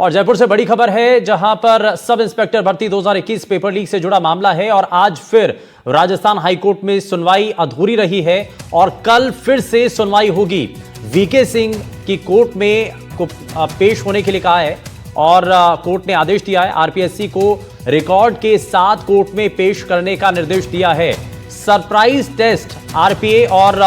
और जयपुर से बड़ी खबर है, जहां पर सब इंस्पेक्टर भर्ती 2021 पेपर लीक से जुड़ा मामला है और आज फिर राजस्थान हाईकोर्ट में सुनवाई अधूरी रही है और कल फिर से सुनवाई होगी। वीके सिंह की कोर्ट में पेश होने के लिए कहा है और कोर्ट ने आदेश दिया है। आरपीएससी को रिकॉर्ड के साथ कोर्ट में पेश करने का निर्देश दिया है। सरप्राइज टेस्ट आरपीए और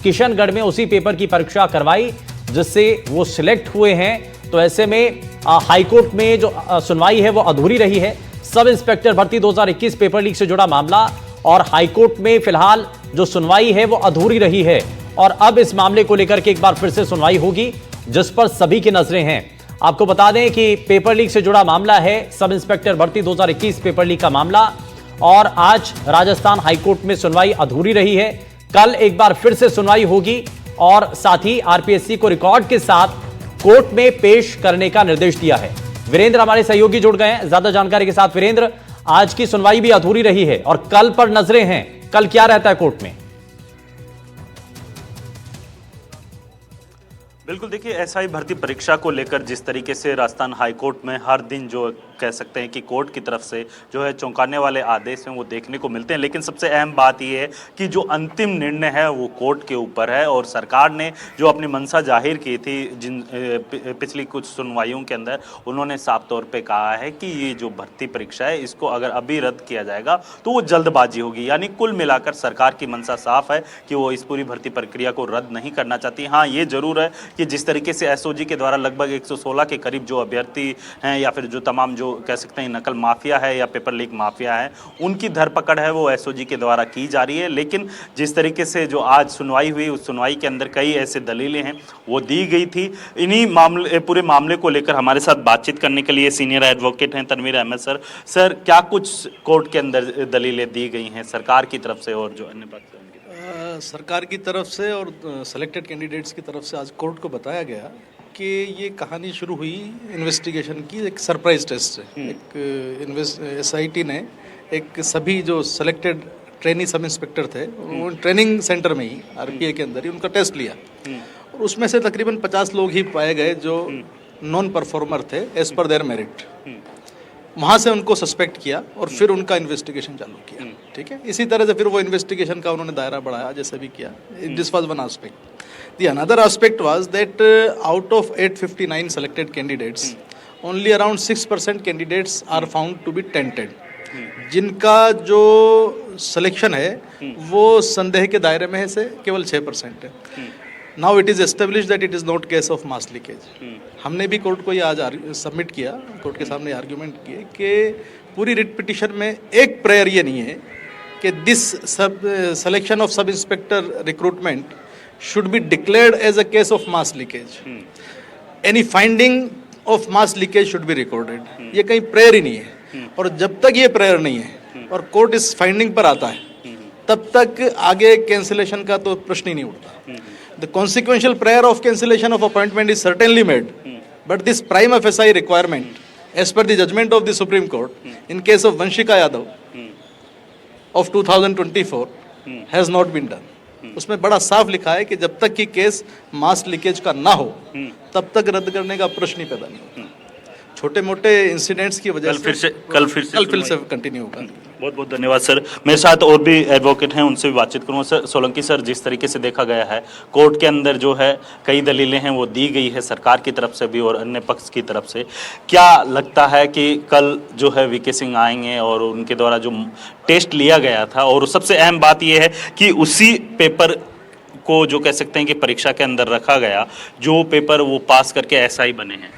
किशनगढ़ में उसी पेपर की परीक्षा करवाई जिससे वो सिलेक्ट हुए हैं। तो ऐसे में हाईकोर्ट में जो सुनवाई है वो अधूरी रही है। सब इंस्पेक्टर भर्ती 2021 पेपर लीक से जुड़ा मामला और हाईकोर्ट में फिलहाल जो सुनवाई है वो अधूरी रही है और अब इस मामले को लेकर के एक बार फिर से सुनवाई होगी जिस पर सभी की नजरें हैं। आपको बता दें कि पेपर लीक से जुड़ा मामला है, सब इंस्पेक्टर भर्ती 2021 पेपर लीक का मामला, और आज राजस्थान हाईकोर्ट में सुनवाई अधूरी रही है। कल एक बार फिर से सुनवाई होगी और साथ ही आरपीएससी को रिकॉर्ड के साथ कोर्ट में पेश करने का निर्देश दिया है। वीरेंद्र हमारे सहयोगी जुड़ गए हैं ज्यादा जानकारी के साथ। वीरेंद्र, आज की सुनवाई भी अधूरी रही है और कल पर नजरें हैं, कल क्या रहता है कोर्ट में? बिल्कुल, देखिए एसआई भर्ती परीक्षा को लेकर जिस तरीके से राजस्थान हाईकोर्ट में हर दिन जो कह सकते हैं कि कोर्ट की तरफ से जो है चौंकाने वाले आदेश हैं वो देखने को मिलते हैं, लेकिन सबसे अहम बात ये है कि जो अंतिम निर्णय है वो कोर्ट के ऊपर है। और सरकार ने जो अपनी मंशा जाहिर की थी जिन पिछली कुछ सुनवाइयों के अंदर, उन्होंने साफ तौर पे कहा है कि ये जो भर्ती परीक्षा है इसको अगर अभी रद्द किया जाएगा तो वो जल्दबाजी होगी। यानी कुल मिलाकर सरकार की मंशा साफ है कि वो इस पूरी भर्ती प्रक्रिया को रद्द नहीं करना चाहती। हाँ, ये जरूर है कि जिस तरीके से एसओजी के द्वारा लगभग 116 के करीब जो अभ्यर्थी हैं या फिर जो तमाम जो कह सकते हैं नकल माफिया है या पेपर लीक माफिया है, उनकी धरपकड़ है वो एसओजी के द्वारा की जा रही है। लेकिन जिस तरीके से जो आज सुनवाई हुई, उस सुनवाई के अंदर कई ऐसे दलीलें हैं वो दी गई थी। इन्हीं मामले पूरे मामले को लेकर हमारे साथ बातचीत करने के लिए सीनियर एडवोकेट हैं तनवीर अहमद सर। सर, क्या कुछ कोर्ट के अंदर दलीलें दी गई हैं सरकार की तरफ से और जो अन्य बात सरकार की तरफ से और सेलेक्टेड कैंडिडेट्स की तरफ से आज कोर्ट को बताया गया कि ये कहानी शुरू हुई इन्वेस्टिगेशन की एक सरप्राइज टेस्ट से। एक एसआईटी ने एक सभी जो सेलेक्टेड ट्रेनी सब इंस्पेक्टर थे वो ट्रेनिंग सेंटर में ही आरपीए के अंदर ही उनका टेस्ट लिया और उसमें से तकरीबन 50 लोग ही पाए गए जो नॉन परफॉर्मर थे एज पर देयर मेरिट। वहाँ से उनको सस्पेक्ट किया और फिर उनका इन्वेस्टिगेशन चालू किया। ठीक है, इसी तरह से फिर वो इन्वेस्टिगेशन का उन्होंने दायरा बढ़ाया जैसे भी किया। This was one aspect. The another aspect was that out of 859 selected candidates only around 6% candidates are found to be tainted। जिनका जो सिलेक्शन है वो संदेह के दायरे में है से केवल 6% है। Now it is establish that it is not case of mass leakage. हमने भी कोर्ट को ये आज सबमिट किया, कोर्ट के सामने आर्ग्यूमेंट किए कि पूरी रिट पिटिशन में एक प्रेयर ये नहीं है कि this selection of sub inspector recruitment should be declared as a case of mass leakage. Any finding of mass leakage should be recorded. ये कहीं प्रेयर ही नहीं है और जब तक ये प्रेयर नहीं है और कोर्ट इस फाइंडिंग पर आता है तब तक आगे कैंसिलेशन का तो प्रश्न ही नहीं उठता। The consequential prayer of cancellation of appointment is certainly made, but this prima facie requirement, as per the judgment of the Supreme Court, in case of Vanshika Yadav of 2024, has not been done. उसमें बड़ा साफ लिखा है कि जब तक कि case मास leakage का ना हो तब तक रद्द करने का प्रश्न ही पैदा नहीं होता। छोटे मोटे इंसिडेंट्स की वजह से कल फिर से कंटिन्यू होगा। बहुत बहुत धन्यवाद सर। मेरे साथ और भी एडवोकेट हैं, उनसे भी बातचीत करूँगा। सर सोलंकी सर, जिस तरीके से देखा गया है कोर्ट के अंदर जो है कई दलीलें हैं वो दी गई है सरकार की तरफ से भी और अन्य पक्ष की तरफ से, क्या लगता है कि कल जो है वीके सिंह आएंगे और उनके द्वारा जो टेस्ट लिया गया था, और सबसे अहम बात यह है कि उसी पेपर को जो कह सकते हैं कि परीक्षा के अंदर रखा गया, जो पेपर वो पास करके एसआई बने हैं?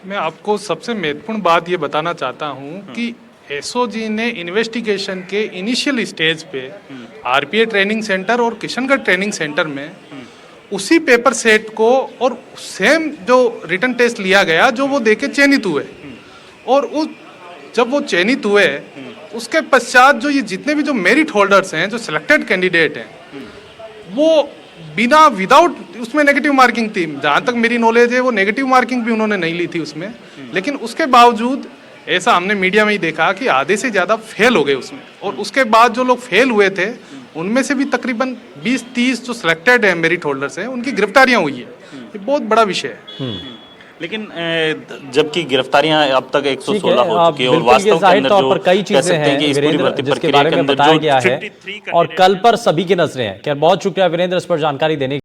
मैं आपको सबसे महत्वपूर्ण बात ये बताना चाहता हूँ कि एसओजी ने इन्वेस्टिगेशन के इनिशियल स्टेज पे आरपीए ट्रेनिंग सेंटर और किशनगढ़ ट्रेनिंग सेंटर में उसी पेपर सेट को और सेम जो रिटन टेस्ट लिया गया जो वो देके चयनित हुए, और उस जब वो चयनित हुए उसके पश्चात जो ये जितने भी जो मेरिट होल्डर्स हैं, जो सिलेक्टेड कैंडिडेट हैं, वो बिना विदाउट उसमें नेगेटिव मार्किंग थी, जहाँ तक मेरी नॉलेज है वो नेगेटिव मार्किंग भी उन्होंने नहीं ली थी उसमें, लेकिन उसके बावजूद ऐसा हमने मीडिया में ही देखा कि आधे से ज़्यादा फेल हो गए उसमें। और उसके बाद जो लोग फेल हुए थे उनमें से भी तकरीबन 20-30 जो सिलेक्टेड है मेरिट होल्डर्स हैं उनकी गिरफ्तारियां हुई है। ये बहुत बड़ा विषय है। लेकिन जबकि गिरफ्तारियां अब तक 116 हो चुकी है और बिल्कुल ये वास्तव के जाहिर अंदर तौर जो पर कई कह चीजें सकते हैं कि हैं इस पूरी वीरेंद्र भर्ती जिसके प्रक्रिया बारे के में अंदर बताया जो गया है 53 और कैंडिडेट कल पर सभी की नजरें हैं। खैर बहुत शुक्रिया वीरेंद्र इस पर जानकारी देने